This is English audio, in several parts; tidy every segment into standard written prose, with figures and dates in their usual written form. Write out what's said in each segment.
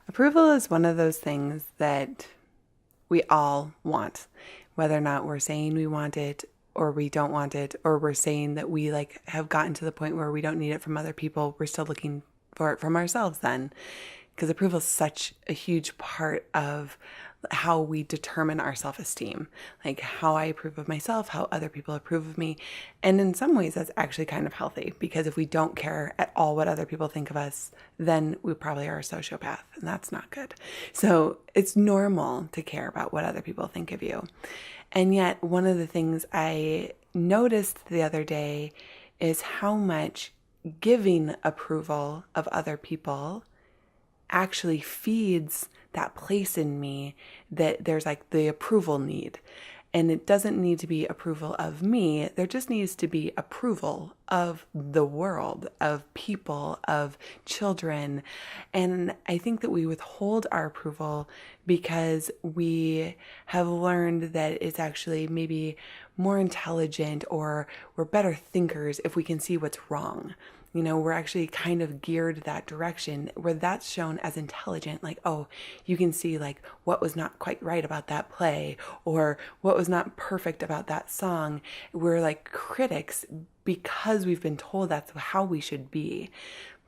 Approval is one of those things that we all want, whether or not we're saying we want it or we don't want it, or we're saying that we have gotten to the point where we don't need it from other people. We're still looking for it from ourselves then, because approval is such a huge part of how we determine our self-esteem, like how I approve of myself, how other people approve of me. And in some ways that's actually kind of healthy, because if we don't care at all what other people think of us, then we probably are a sociopath, and that's not good. So it's normal to care about what other people think of you. And yet one of the things I noticed the other day is how much giving approval of other people actually feeds that place in me that there's the approval need. And it doesn't need to be approval of me. There just needs to be approval of the world, of people, of children. And I think that we withhold our approval because we have learned that it's actually maybe more intelligent, or we're better thinkers if we can see what's wrong. We're actually kind of geared that direction where that's shown as intelligent. Oh, you can see what was not quite right about that play, or what was not perfect about that song. We're critics because we've been told that's how we should be.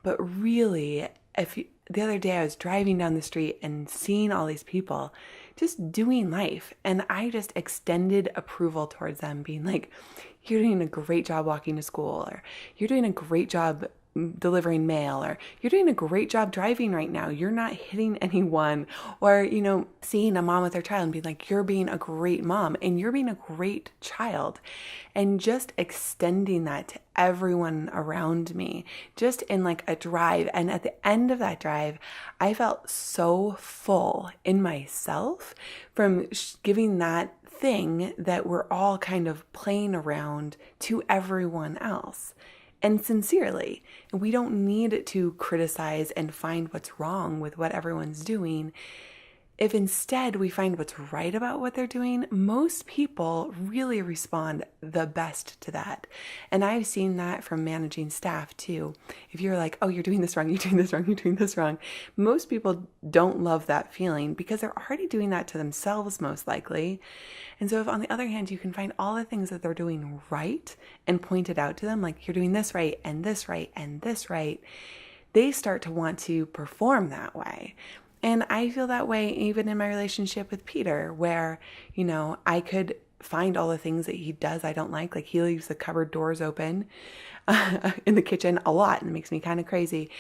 But really, the other day I was driving down the street and seeing all these people just doing life, and I just extended approval towards them, being like, you're doing a great job walking to school, or you're doing a great job delivering mail, or you're doing a great job driving right now. You're not hitting anyone. Or, seeing a mom with her child and being like, you're being a great mom and you're being a great child. And just extending that to everyone around me, just in a drive. And at the end of that drive, I felt so full in myself from giving that thing that we're all kind of playing around to everyone else. And sincerely, we don't need to criticize and find what's wrong with what everyone's doing. If instead we find what's right about what they're doing, most people really respond the best to that. And I've seen that from managing staff too. If you're like, oh, you're doing this wrong, you're doing this wrong, you're doing this wrong, most people don't love that feeling because they're already doing that to themselves most likely. And so if on the other hand, you can find all the things that they're doing right and point it out to them, like you're doing this right and this right and this right, they start to want to perform that way. And I feel that way even in my relationship with Peter, where, I could find all the things that he does I don't like he leaves the cupboard doors open in the kitchen a lot, and it makes me kind of crazy.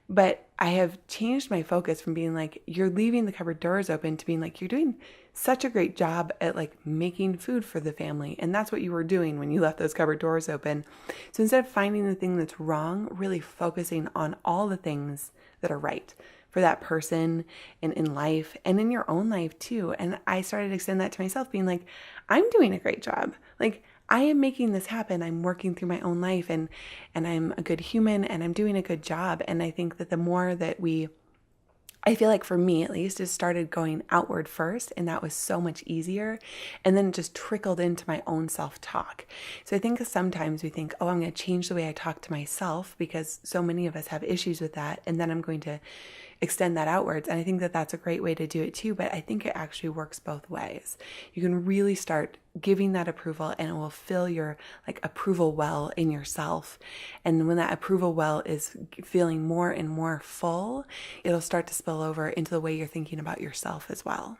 But I have changed my focus from being like, you're leaving the cupboard doors open, to being like, you're doing such a great job at making food for the family. And that's what you were doing when you left those cupboard doors open. So instead of finding the thing that's wrong, really focusing on all the things that are right for that person and in life and in your own life too. And I started to extend that to myself, being like, I'm doing a great job. I am making this happen. I'm working through my own life, and I'm a good human, and I'm doing a good job. And I think that the more that I feel like for me at least, it started going outward first, and that was so much easier. And then it just trickled into my own self-talk. So I think sometimes we think, oh, I'm going to change the way I talk to myself, because so many of us have issues with that. And then I'm going to extend that outwards. And I think that that's a great way to do it too. But I think it actually works both ways. You can really start giving that approval, and it will fill your approval well in yourself. And when that approval well is feeling more and more full, it'll start to spill over into the way you're thinking about yourself as well.